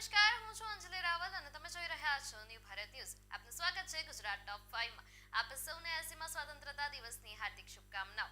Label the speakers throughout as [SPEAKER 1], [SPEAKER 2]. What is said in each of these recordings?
[SPEAKER 1] નમસ્કાર, હું છું અંજલિ રાવલ અને તમે જોઈ રહ્યા છો ન્યૂ ભારત ન્યૂઝ. આપનું સ્વાગત છે ગુજરાત ટોપ 5 માં. આપ સૌને 80મા સ્વાતંત્રતા દિવસની હાર્દિક શુભકામનાઓ.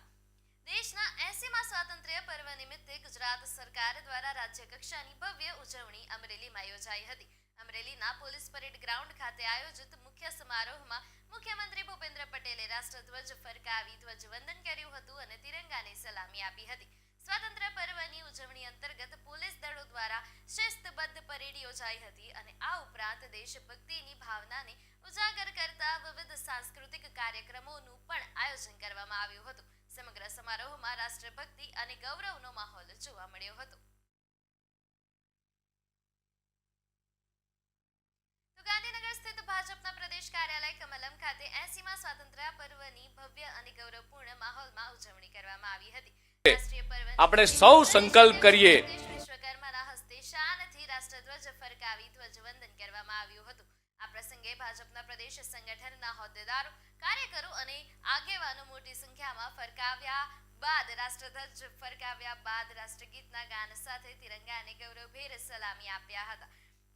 [SPEAKER 1] દેશના 80મા સ્વાતંત્ર્ય પર્વ નિમિત્તે ગુજરાત સરકાર દ્વારા રાજ્ય કક્ષાની ભવ્ય ઉજવણી અમરેલીમાં યોજાઈ હતી. અમરેલીના પોલીસ પરેડ ગ્રાઉન્ડ ખાતે આયોજિત મુખ્ય સમારોહમાં મુખ્યમંત્રી ભૂપેન્દ્ર પટેલે રાષ્ટ્રધ્વજ ફરકાવી ધ્વજવંદન કર્યું હતું અને તિરંગાને સલામી આપી હતી. સ્વાતંત્ર્ય પર્વની ઉજવણી અંતર્ગત પોલીસ દળો દ્વારા શિસ્તબદ્ધ પરેડ યોજાઈ હતી અને આ ઉપરાંત દેશભક્તિની ભાવનાને ઉજાગર કરતા વિવિધ સાંસ્કૃતિક કાર્યક્રમોનું પણ આયોજન કરવામાં આવ્યું હતું. સમગ્ર સમારોહમાં રાષ્ટ્રભક્તિ અને ગૌરવનો માહોલ જોવા મળ્યો હતો. ગાંધીનગર સ્થિત ભાજપના પ્રદેશ કાર્યાલય કમલમ ખાતે 80મા સ્વાતંત્ર્ય પર્વની ભવ્ય અને ગૌરવપૂર્ણ માહોલમાં ઉજવણી કરવામાં આવી હતી. રાષ્ટ્રીય પર્વ
[SPEAKER 2] આપણે સૌ સંકલ્પ કરીએ
[SPEAKER 1] વિશ્વકર્માના હસ્તે શાનથી રાષ્ટ્રધ્વજ ફરકાવી ધ્વજવંદન કરવામાં આવ્યું હતું. આ પ્રસંગે ભાજપના પ્રદેશ સંગઠનના હોદ્દેદારો, કાર્યકરો અને આગેવાનો મોટી સંખ્યામાં રાષ્ટ્રધ્વજ ફરકાવ્યા બાદ રાષ્ટ્રગીતના ગાન સાથે તિરંગાને ગૌરવભેર સલામી આપ્યા હતા.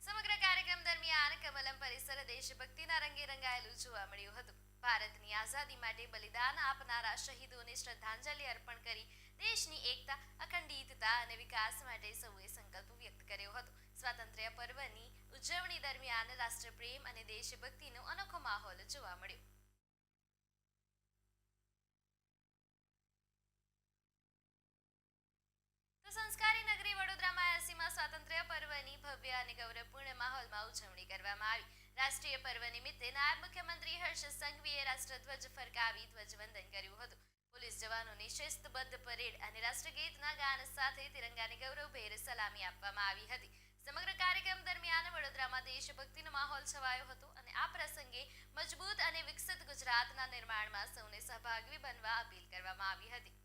[SPEAKER 1] સમગ્ર કાર્યક્રમ દરમિયાન કમલમ પરિસર દેશભક્તિના રંગે રંગાયેલું જોવા મળ્યું હતું. ભારતની આઝાદી માટે બલિદાન આપનારા શહીદોને શ્રદ્ધાંજલિ અર્પણ કરી દેશની એકતા, અખંડિતતા અને વિકાસ માટે સૌએ સંકલ્પ વ્યક્ત કર્યો હતો. સ્વાતંત્ર્ય પર્વની ઉજવણી દરમિયાન રાષ્ટ્રપ્રેમ અને દેશભક્તિનો અનોખો માહોલ જોવા મળ્યો. સંસ્કારી નગરી વડોદરામાં 80મા સ્વાતંત્ર્ય પર્વની ભવ્ય અને ગૌરવપૂર્ણ માહોલમાં ઉજવણી કરવામાં આવી. રાષ્ટ્રીય પર્વ નિમિત્તે નાયબ મુખ્યમંત્રી હર્ષ સંઘવીએ રાષ્ટ્રધ્વજ ફરકાવી ધ્વજવંદન કર્યું હતું. પોલીસ જવાનોની શિસ્તબદ્ધ પરેડ અને રાષ્ટ્રગીતના ગાન સાથે તિરંગાને ગૌરવભેર સલામી આપવામાં આવી હતી. સમગ્ર કાર્યક્રમ દરમિયાન વડોદરામાં દેશભક્તિનો માહોલ છવાયો હતો અને આ પ્રસંગે મજબૂત અને વિકસિત ગુજરાતના નિર્માણમાં સૌને સહભાગી બનવા અપીલ કરવામાં આવી હતી.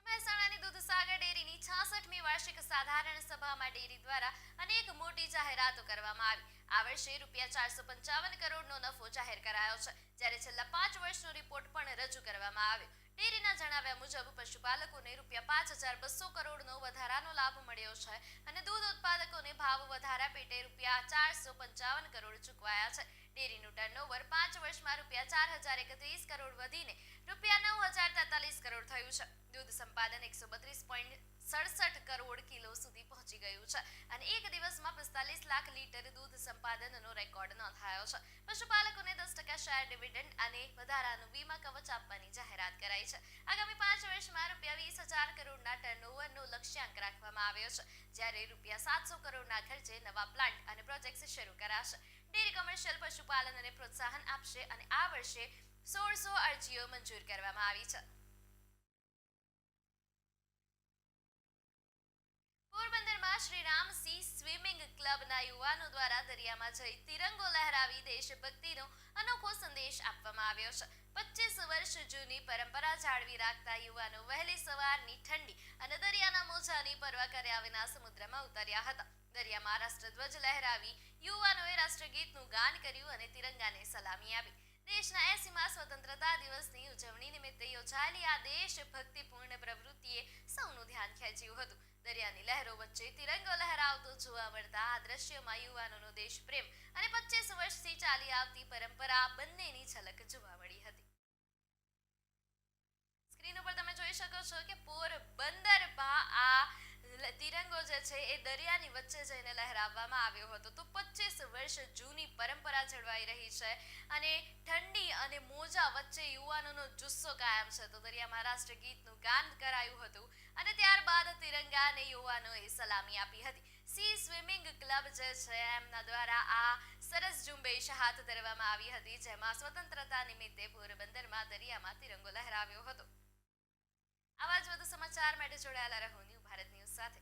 [SPEAKER 1] મહેસાણાની દૂધસાગર ડેરીની 66મી વાર્ષિક સાધારણ સભામાં ડેરી દ્વારા અનેક મોટી જાહેરાતો કરવામાં આવી. આ વર્ષે ₹455 કરોડનો નફો જાહેર કરાયો છે, જ્યારે છેલ્લા 5 વર્ષનો રિપોર્ટ પણ રજૂ કરવામાં આવ્યો. ડેરીના જણાવ્યા મુજબ પશુપાલકોને ₹5200 કરોડનો વધારાનો લાભ મળ્યો છે અને દૂધ ઉત્પાદકોને ભાવ વધારા પેટે ₹455 કરોડ ચૂકવાયા છે. ડેરીનું ટર્નઓવર 5 વર્ષમાં ₹4031 કરોડ વધીને ₹9043 કરોડ થયું છે. દૂધ સંપાદન 132.67 કરોડ કિલો સુધી પહોંચી ગયું છે અને એક દિવસમાં 45 લાખ લીટર દૂધ સંપાદનનો રેકોર્ડ નોંધાયો છે. પશુપાલકોને 10% શેર ડિવિડન્ડ અને વધારાનું વીમા કવચ આપવાની જાહેરાત કરાઈ છે. આગામી 5 વર્ષમાં ₹20,000 કરોડના ટર્નઓવરનો લક્ષ્યાંક રાખવામાં આવ્યો છે, જ્યારે ₹700 કરોડના ખર્ચે નવા પ્લાન્ટ અને પ્રોજેક્ટ્સ શરૂ કરાશે. ડેરી કોમર્શિયલ પશુપાલનને પ્રોત્સાહન આપશે અને આ વર્ષે 1600 અરજીઓ મંજૂર કરવામાં આવી છે. પોરબંદરમાં શ્રીરામ સી સ્વિમિંગ ક્લબના યુવાનો દ્વારા દરિયામાં જઈ તિરંગો લહેરાવી દેશભક્તિનો અનોખો સંદેશ આપવામાં આવ્યો છે. 25 વર્ષ જૂની પરંપરા જાળવી રાખતા યુવાનો વહેલી સવારની ઠંડી અને દરિયાના મોજાની પરવા કર્યા વિના સમુદ્રમાં ઉતર્યા હતા. દરિયામાં રાષ્ટ્રધ્વજ લહેરાવી યુવાનોએ રાષ્ટ્રગીતનું ગાન કર્યું અને તિરંગાને સલામી આપી. દેશના 80મા સ્વતંત્રતા દિવસની ઉજવણી નિમિત્તે યોજાયેલી આ દેશભક્તિપૂર્ણ પ્રવૃત્તિએ સૌનું ધ્યાન ખેંચ્યું હતું. દરિયાની લહેરો વચ્ચે તિરંગો લહેરાવતો જોવા મળતા આ દ્રશ્યમાં યુવાનોનો દેશપ્રેમ અને 25 વર્ષથી ચાલી આવતી પરંપરા બંનેની ઝલક જોવા મળી હતી. સ્ક્રીન ઉપર તમે જોઈ શકો છો કે પોરબંદરમાં આ તિરંગો જે છે એ દરિયાની વચ્ચે જઈને લહેરાવવામાં આવ્યો હતો. તો 25 વર્ષ જૂની પરંપરા જળવાઈ રહી છે અને ઠંડી અને મોજા વચ્ચે યુવાનોનો જુસ્સો કાયમ છે. તો દરિયામાં રાષ્ટ્રગીતનું ગાન કરાયું હતું અને ત્યારબાદ તિરંગાને યુવાનોએ સલામી આપી હતી. સી સ્વિમિંગ ક્લબ જે છે એમના દ્વારા આ સરસ ઝુંબેશ હાથ ધરવામાં આવી હતી, જેમાં સ્વતંત્રતા નિમિત્તે પોરબંદરમાં દરિયામાં તિરંગો લહેરાવ્યો હતો. આવા જ વધુ સમાચાર માટે જોડાયેલા રહો ન્યૂ ભારત ન્યૂઝ સાથે.